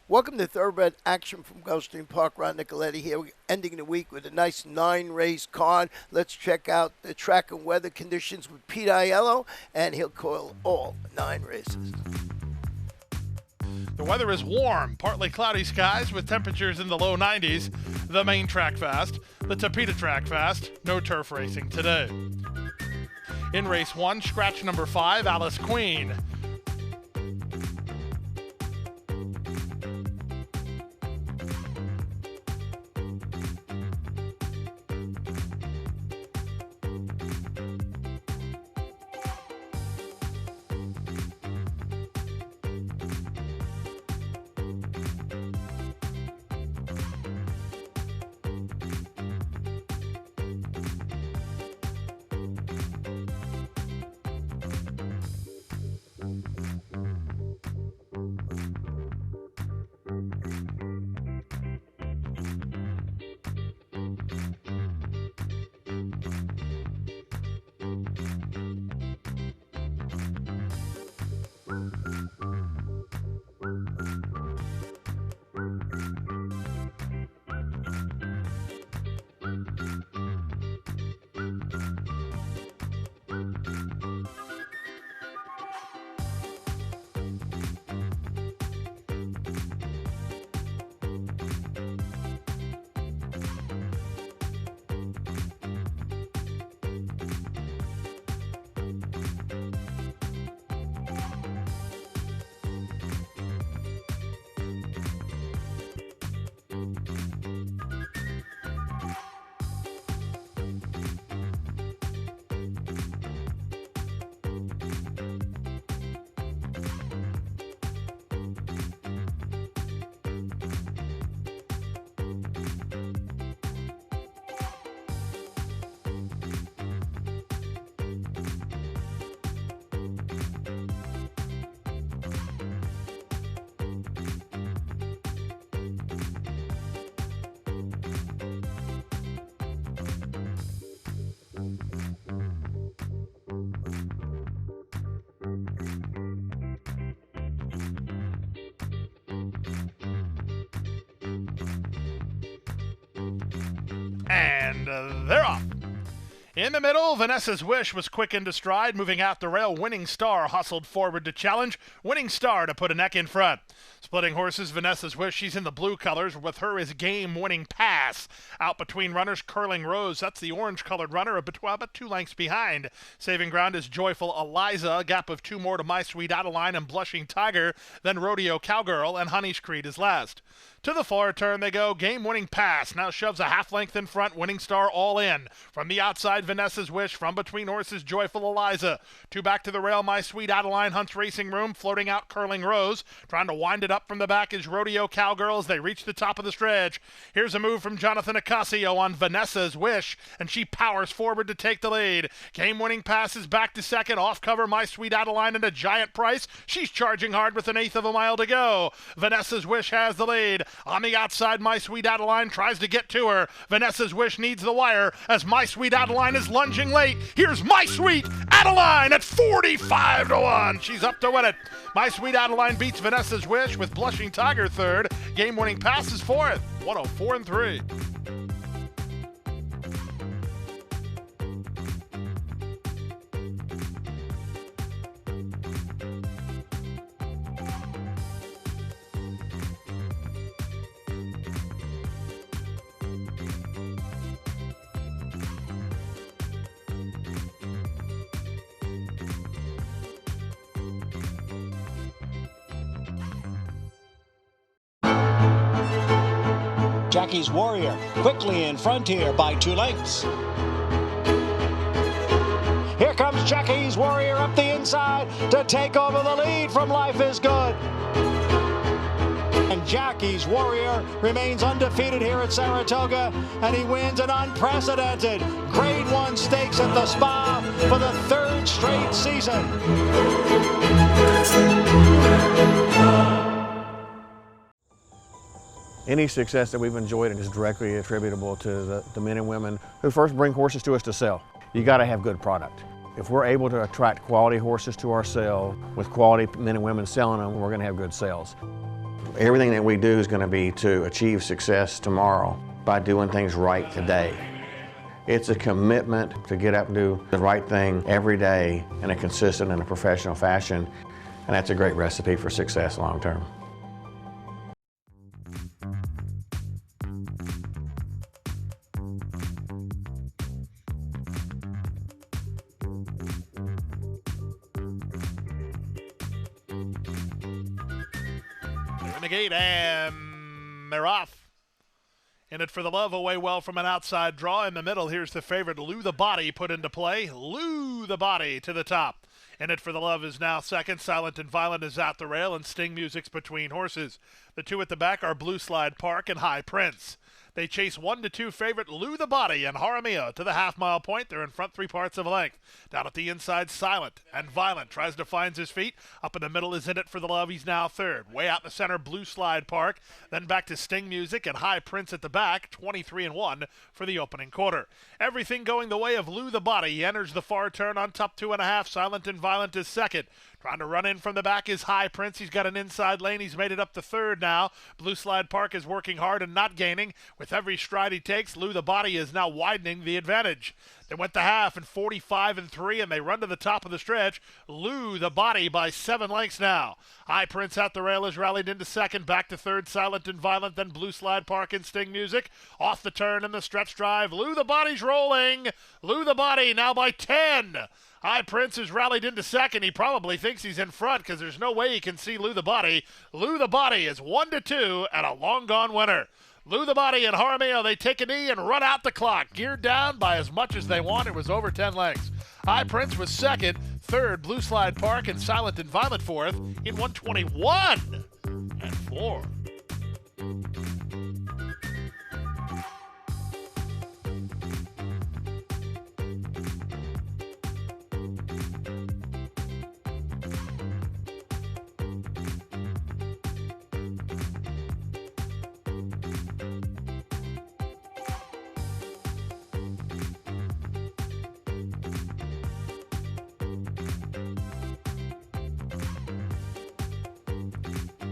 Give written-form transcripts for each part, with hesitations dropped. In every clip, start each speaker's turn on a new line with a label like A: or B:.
A: Welcome to Thoroughbred Action from Gulfstream Park. Ron Nicoletti here, ending the week with a nice 9-race card. Let's check out the track and weather conditions with Pete Aiello, and he'll call all 9 races.
B: The weather is warm, partly cloudy skies with temperatures in the low 90s. The main track fast, the Tapeta track fast, no turf racing today. In race 1, scratch number 5, Alice Queen. And they're off. In the middle, Vanessa's Wish was quick into stride, moving out the rail. Winning Star hustled forward to challenge. Winning Star to put a neck in front. Splitting horses, Vanessa's Wish, she's in the blue colors. With her is Game Winning Pass. Out between runners, Curling Rose. That's the orange-colored runner, about 2 lengths behind. Saving ground is Joyful Eliza. A gap of 2 more to My Sweet Adeline and Blushing Tiger. Then Rodeo Cowgirl, and Honey's Creed is last. To the far turn they go. Game Winning Pass now shoves a half length in front. Winning Star all in. From the outside, Vanessa's Wish. From between horses, Joyful Eliza. 2 back to the rail, My Sweet Adeline. Hunt's Racing Room. Floating out, Curling Rose. Trying to wind it up from the back is Rodeo Cowgirl as they reach the top of the stretch. Here's a move from Jonathan Acasio on Vanessa's Wish, and she powers forward to take the lead. Game Winning Pass is back to second. Off cover, My Sweet Adeline and a Giant Price. She's charging hard with 1/8 of a mile to go. Vanessa's Wish has the lead. On the outside, My Sweet Adeline tries to get to her. Vanessa's Wish needs the wire as My Sweet Adeline is lunging late. Here's My Sweet Adeline at 45 to 1. She's up to win it. My Sweet Adeline beats Vanessa's Wish with Blushing Tiger third. Game Winning Pass is fourth. 104-3.
C: Jackie's Warrior quickly in front here by 2 lengths. Here comes Jackie's Warrior up the inside to take over the lead from Life is Good. And Jackie's Warrior remains undefeated here at Saratoga, and he wins an unprecedented Grade 1 stakes at the Spa for the 3rd straight season.
D: Any success that we've enjoyed is directly attributable to the men and women who first bring horses to us to sell. You got to have good product. If we're able to attract quality horses to our sale with quality men and women selling them, we're going to have good sales. Everything that we do is going to be to achieve success tomorrow by doing things right today. It's a commitment to get up and do the right thing every day in a consistent and a professional fashion, and that's a great recipe for success long term.
B: In the gate, and they're off. In it for the love, away well from an outside draw. In the middle, here's the favorite, Lou the Body, put into play. Lou the Body to the top. In it for the love is now second. Silent and Violent is at the rail, and Sting Music's between horses. The two at the back are Blue Slide Park and High Prince. They chase 1-2 favorite Lou the Body and Jaramillo to the half-mile point. They're in front 3/4 of a length. Down at the inside, Silent and Violent tries to find his feet. Up in the middle is In It for the Love. He's now third. Way out in the center, Blue Slide Park. Then back to Sting Music and High Prince at the back. 23-1 for the opening quarter. Everything going the way of Lou the Body. He enters the far turn on top 2.5. Silent and Violent is second. Trying to run in from the back is High Prince. He's got an inside lane. He's made it up to third now. Blue Slide Park is working hard and not gaining. With every stride he takes, Lou the Body is now widening the advantage. They went the half in 45-3, and they run to the top of the stretch. Lou the Body by 7 lengths now. High Prince at the rail is rallied into second. Back to third, Silent and Violent. Then Blue Slide Park and Sting Music. Off the turn in the stretch drive. Lou the Body's rolling. Lou the Body now by 10. High Prince is rallied into second. He probably thinks he's in front because there's no way he can see Lou the Body. Lou the Body is 1-2 and a long gone winner. Lou the Body and Jaramillo, they take a knee and run out the clock. Geared down by as much as they want. It was over 10 lengths. High Prince was second. Third, Blue Slide Park and Silent and Violent fourth in 121-4.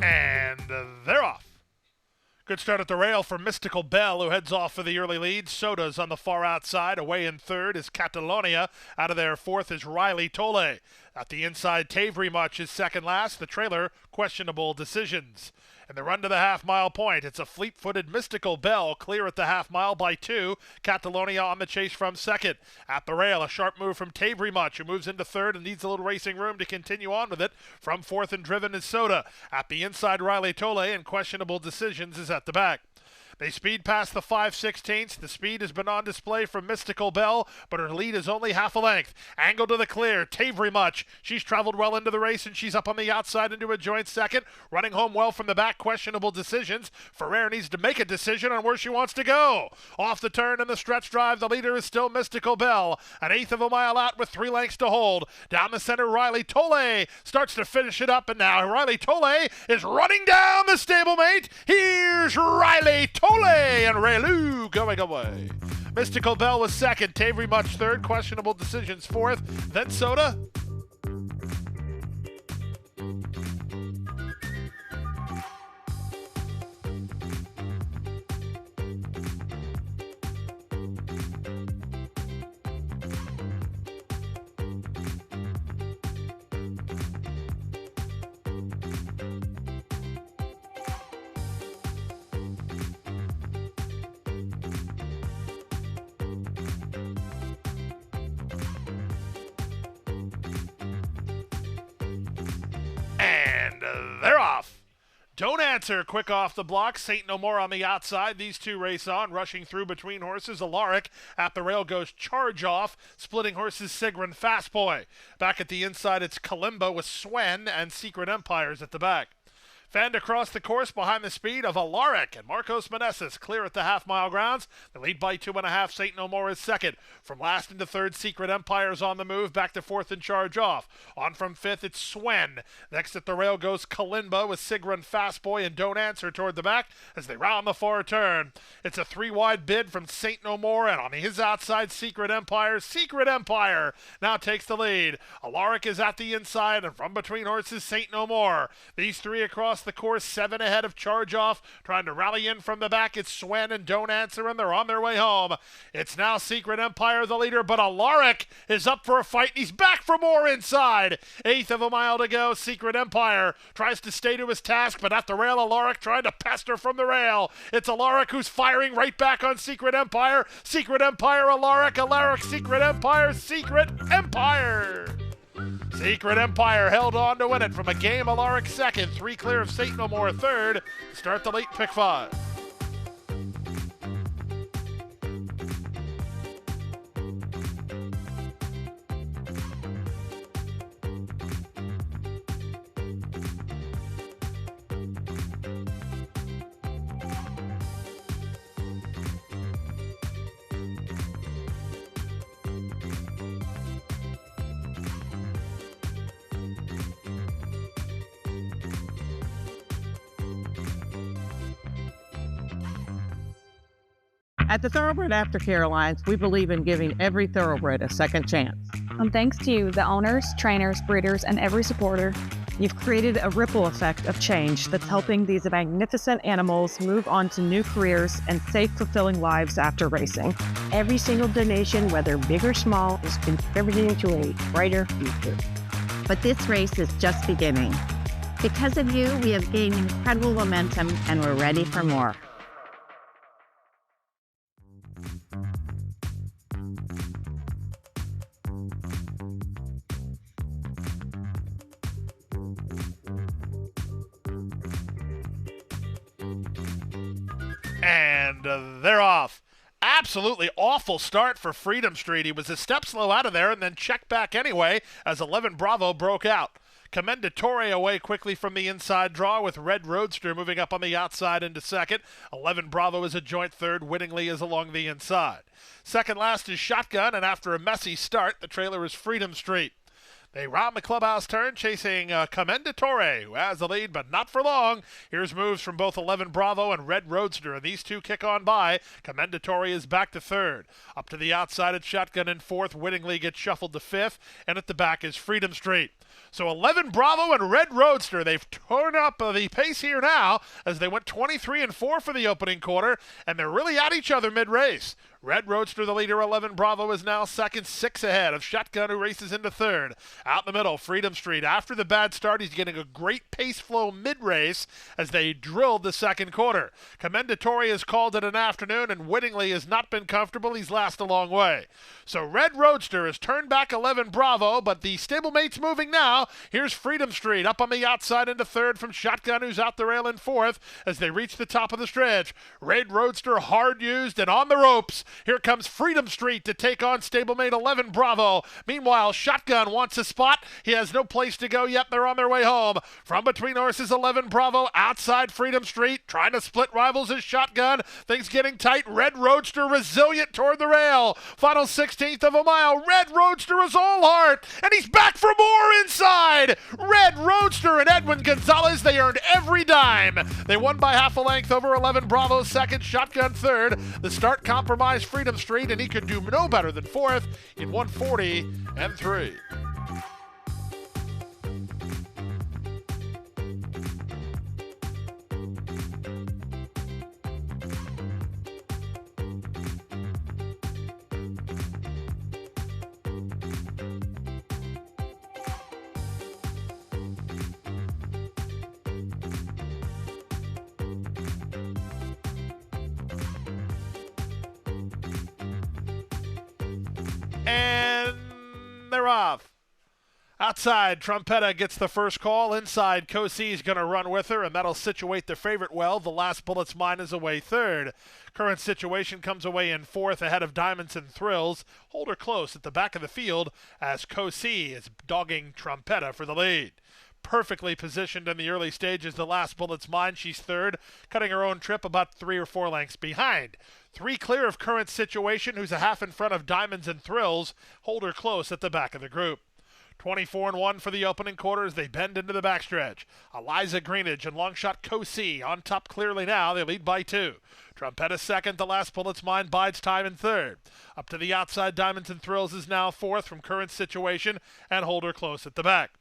B: And they're off. Good start at the rail for Mystical Bell, who heads off for the early lead. Soda's on the far outside. Away in third is Catalonia. Out of there, fourth is Riley Tolle. At the inside, Tavery Much is second last. The trailer, Questionable Decisions. And the run to the half-mile point. It's a fleet-footed Mystical Bell, clear at the half-mile by 2. Catalonia on the chase from second. At the rail, a sharp move from Tavery Much, who moves into third and needs a little racing room to continue on with it. From fourth and driven is Soda. At the inside, Riley Tolle, and Questionable Decisions is at the back. They speed past the 5/16. The speed has been on display from Mystical Bell, but her lead is only half a length. Angle to the clear, Tavery Much. She's traveled well into the race, and she's up on the outside into a joint second. Running home well from the back, Questionable Decisions. Ferrer needs to make a decision on where she wants to go. Off the turn in the stretch drive, the leader is still Mystical Bell. An eighth of a mile out with 3 lengths to hold. Down the center, Riley Tolle starts to finish it up, and now Riley Tolle is running down the stablemate. Here's Riley Tolle and Relu going away. Mystical Bell was second, Tavery Much third, Questionable Decisions fourth, then Soda. They're off. Don't Answer, quick off the block. Saint No More on the outside. These two race on, rushing through between horses. Alaric at the rail goes Charge Off. Splitting horses, Sigrun Fastboy. Back at the inside, it's Kalimba with Swen and Secret Empires at the back. Fanned across the course behind the speed of Alaric and Marcos Meneses clear at the half-mile grounds. The lead by 2.5. Saint No More is second. From last into third, Secret Empire's on the move. Back to fourth and Charge Off. On from fifth, it's Swen. Next at the rail goes Kalimba with Sigrun Fastboy and Don't Answer toward the back as they round the far turn. It's a 3-wide bid from Saint No More, and on his outside, Secret Empire. Secret Empire now takes the lead. Alaric is at the inside, and from between horses, Saint No More. These three across the course, 7 ahead of Charge Off. Trying to rally in from the back. It's Swen and Don't Answer, and they're on their way home. It's now Secret Empire, the leader, but Alaric is up for a fight, and he's back for more inside. 1/8 of a mile to go. Secret Empire tries to stay to his task, but at the rail, Alaric trying to pester from the rail. It's Alaric who's firing right back on Secret Empire. Secret Empire, Alaric, Secret Empire, Secret Empire. Secret Empire held on to win it from a game. Alaric second, 3 clear of St. No More third. Start the late pick 5.
E: At the Thoroughbred Aftercare Alliance, we believe in giving every thoroughbred a second chance.
F: And thanks to you, the owners, trainers, breeders, and every supporter, you've created a ripple effect of change that's helping these magnificent animals move on to new careers and safe, fulfilling lives after racing.
G: Every single donation, whether big or small, is contributing to a brighter future.
H: But this race is just beginning. Because of you, we have gained incredible momentum and we're ready for more.
B: And they're off. Absolutely awful start for Freedom Street. He was a step slow out of there and then checked back anyway as 11 Bravo broke out. Commendatore away quickly from the inside draw with Red Roadster moving up on the outside into second. 11 Bravo is a joint third. Wittingly is along the inside. Second last is Shotgun, and after a messy start, the trailer is Freedom Street. They round the clubhouse turn, chasing Commendatore, who has the lead, but not for long. Here's moves from both 11 Bravo and Red Roadster, and these two kick on by. Commendatore is back to third. Up to the outside, it's Shotgun in fourth. Wittingly gets shuffled to fifth, and at the back is Freedom Street. So 11 Bravo and Red Roadster, they've torn up the pace here now as they went 23-4 for the opening quarter, and they're really at each other mid-race. Red Roadster, the leader, 11 Bravo, is now second, 6 ahead of Shotgun, who races into third. Out in the middle, Freedom Street. After the bad start, he's getting a great pace flow mid-race as they drilled the second quarter. Commendatore has called it an afternoon, and Wittingly has not been comfortable. He's last a long way. So Red Roadster has turned back 11 Bravo, but the stablemate's moving now. Here's Freedom Street up on the outside into third from Shotgun, who's out the rail in fourth as they reach the top of the stretch. Red Roadster hard used and on the ropes. Here comes Freedom Street to take on stablemate 11 Bravo. Meanwhile, Shotgun wants a spot. He has no place to go yet. They're on their way home. From between horses, 11 Bravo outside Freedom Street. Trying to split rivals is Shotgun. Things getting tight. Red Roadster resilient toward the rail. Final 16th of a mile. Red Roadster is all heart. And he's back for more inside. Red Roadster and Edwin Gonzalez, they earned every dime. They won by half a length over 11 Bravo second. Shotgun third. The start compromised Freedom Street, and he could do no better than fourth in 1:40.3. And they're off. Outside, Trumpetta gets the first call. Inside, Kosey's going to run with her, and that'll situate the favorite well. The Last Bullet's Mine is away third. Current Situation comes away in fourth ahead of Diamonds and Thrills. Hold her close at the back of the field as Kosey is dogging Trumpetta for the lead. Perfectly positioned in the early stages, The Last Bullet's Mine. She's third, cutting her own trip about 3 or 4 lengths behind. 3 clear of Current Situation, who's a half in front of Diamonds and Thrills. Hold her close at the back of the group. 24-1 for the opening quarter as they bend into the backstretch. Eliza Greenidge and Longshot Kosey on top clearly now. They lead by 2. Trumpetta second. The Last Bullet's Mine bides time in third. Up to the outside, Diamonds and Thrills is now fourth from Current Situation and Hold Her Close at the back.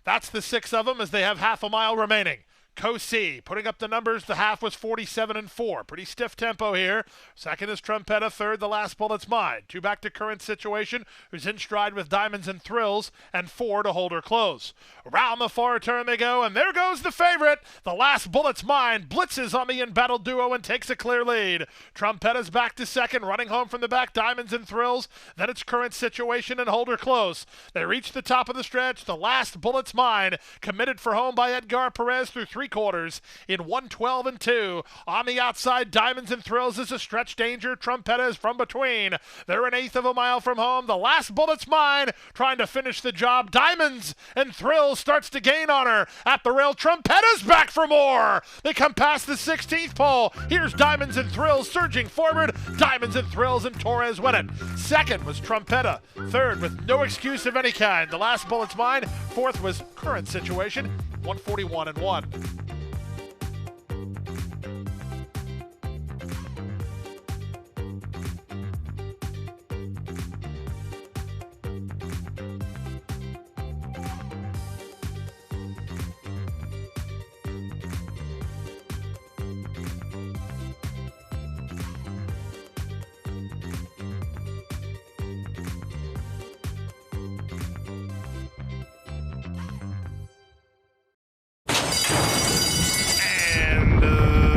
B: That's the 6 of them as they have half a mile remaining. Cosi putting up the numbers. The half was 47-4. Pretty stiff tempo here. Second is Trumpetta. Third, The Last Bullet's Mine. 2 back to Current Situation, who's in stride with Diamonds and Thrills, and 4 to hold her close. Around the far turn they go, and there goes the favorite. The Last Bullet's Mine blitzes on the embattled duo and takes a clear lead. Trumpetta's back to second, running home from the back, Diamonds and Thrills. Then it's Current Situation and Hold Her Close. They reach the top of the stretch. The Last Bullet's Mine, committed for home by Edgar Perez through 3 quarters in 1:12-2. On the outside, Diamonds and Thrills is a stretch danger. Trumpetta is from between. They're an eighth of a mile from home. The Last Bullet's Mine trying to finish the job. Diamonds and Thrills starts to gain on her. At the rail, Trumpetta's back for more. They come past the 16th pole. Here's Diamonds and Thrills surging forward. Diamonds and Thrills and Torres win it. Second was Trumpetta. Third, with no excuse of any kind, The Last Bullet's Mine. Fourth was Current Situation, 141-1.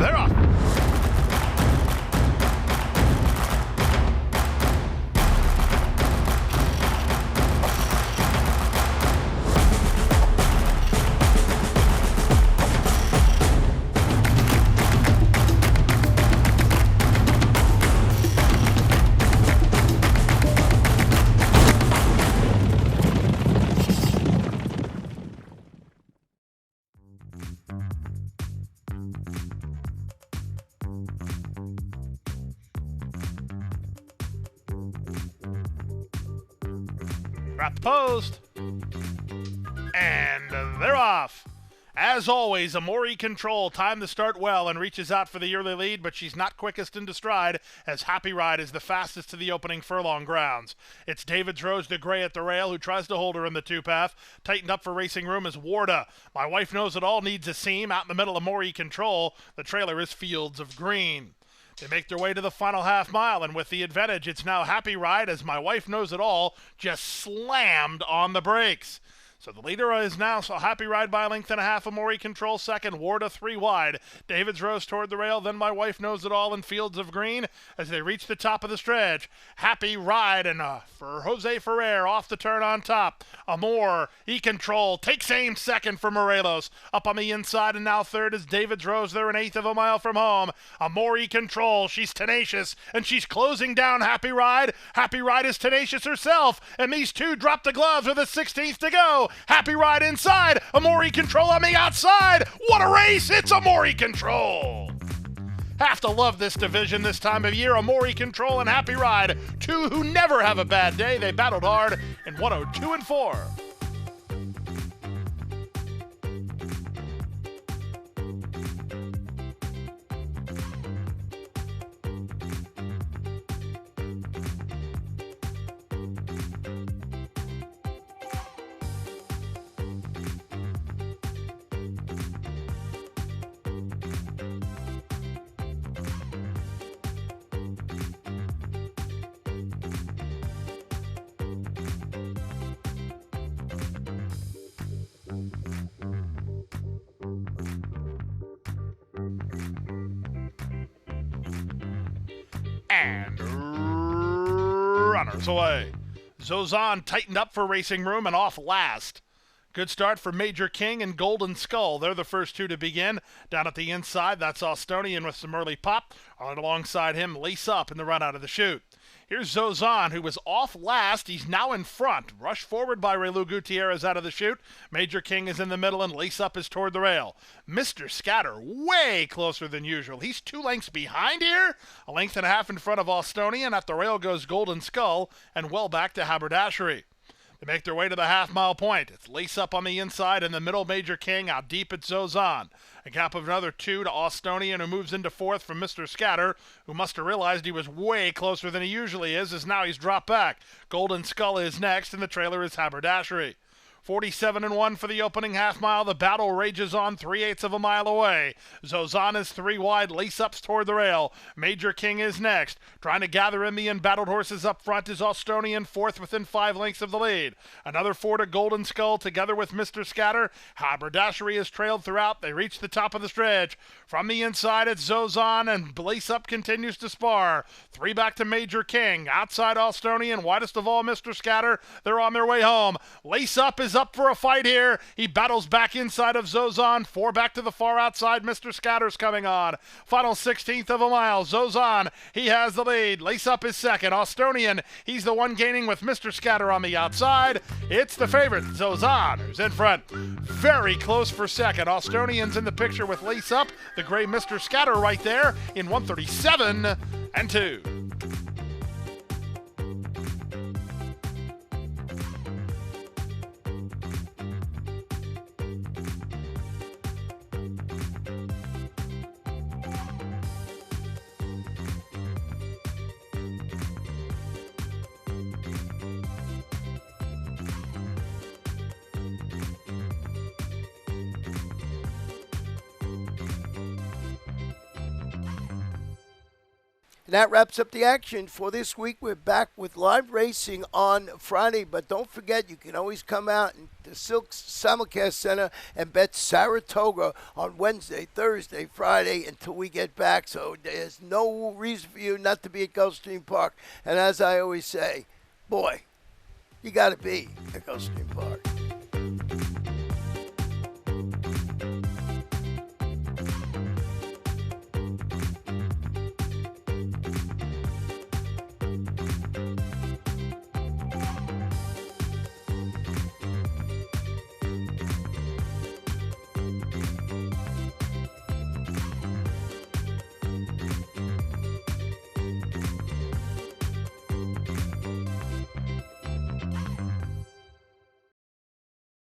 B: They're off. At the post. And they're off. As always, Amori Control timed to start well and reaches out for the early lead, but she's not quickest into stride, as Happy Ride is the fastest to the opening furlong grounds. It's David's Rose de Grey at the rail, who tries to hold her in the 2-path. Tightened up for Racing Room is Warda. My Wife Knows It All needs a seam. Out in the middle, Amori Control. The trailer is Fields of Green. They make their way to the final half mile, and with the advantage, it's now Happy Ride, as My Wife Knows It All just slammed on the brakes. So the leader is now Happy Ride by a length and a half. Amori Control second. Warda 3 wide. David's Rose toward the rail. Then My Wife Knows It All and Fields of Green as they reach the top of the stretch. Happy Ride and for Jose Ferrer off the turn on top. Amor E-Control takes aim second for Morelos. Up on the inside and now third is David's Rose. They're an eighth of a mile from home. Amor E-Control. She's tenacious and she's closing down Happy Ride. Happy Ride is tenacious herself. And these two drop the gloves with a 16th to go. Happy Ride inside, Amori Control on the outside. What a race! It's Amori Control. Have to love this division this time of year. Amori Control and Happy Ride, two who never have a bad day. They battled hard in 102-4. And runners away. Zozan tightened up for Racing Room and off last. Good start for Major King and Golden Skull. They're the first two to begin. Down at the inside, that's Austonian with some early pop. Right alongside him, Lace Up in the run out of the chute. Here's Zozan, who was off last. He's now in front. Rushed forward by Relu Gutierrez out of the chute. Major King is in the middle, and Lace Up is toward the rail. Mr. Scatter way closer than usual. He's 2 lengths behind here. A length and a half in front of Austonian. At the rail goes Golden Skull, and well back to Haberdashery. They make their way to the half-mile point. It's Lace Up on the inside, and the middle Major King out deep at Zozan. A gap of another 2 to Austonian, who moves into fourth from Mr. Scatter, who must have realized he was way closer than he usually is, as now he's dropped back. Golden Skull is next, and the trailer is Haberdashery. 47-1 for the opening half mile. The battle rages on 3/8 of a mile away. Zozan is 3 wide. Lace Up's toward the rail. Major King is next. Trying to gather in the embattled horses up front is Austonian, fourth within 5 lengths of the lead. Another 4 to Golden Skull together with Mr. Scatter. Haberdashery is trailed throughout. They reach the top of the stretch. From the inside, it's Zozan, and Lace Up continues to spar. 3 back to Major King. Outside Austonian, widest of all Mr. Scatter. They're on their way home. Lace Up is up for a fight here. He battles back inside of Zozan. 4 back to the far outside. Mr. Scatter's coming on. Final 16th of a mile. Zozan, he has the lead. Lace Up is second. Austonian, he's the one gaining with Mr. Scatter on the outside. It's the favorite, Zozan, who's in front. Very close for second. Austonian's in the picture with Lace Up. The gray Mr. Scatter right there in 137-2.
A: And that wraps up the action for this week. We're back with live racing on Friday, but don't forget you can always come out in the Silks Simulcast Center and bet Saratoga on Wednesday, Thursday, Friday until we get back. So there's no reason for you not to be at Gulfstream Park. And as I always say, boy, you got to be at Gulfstream Park.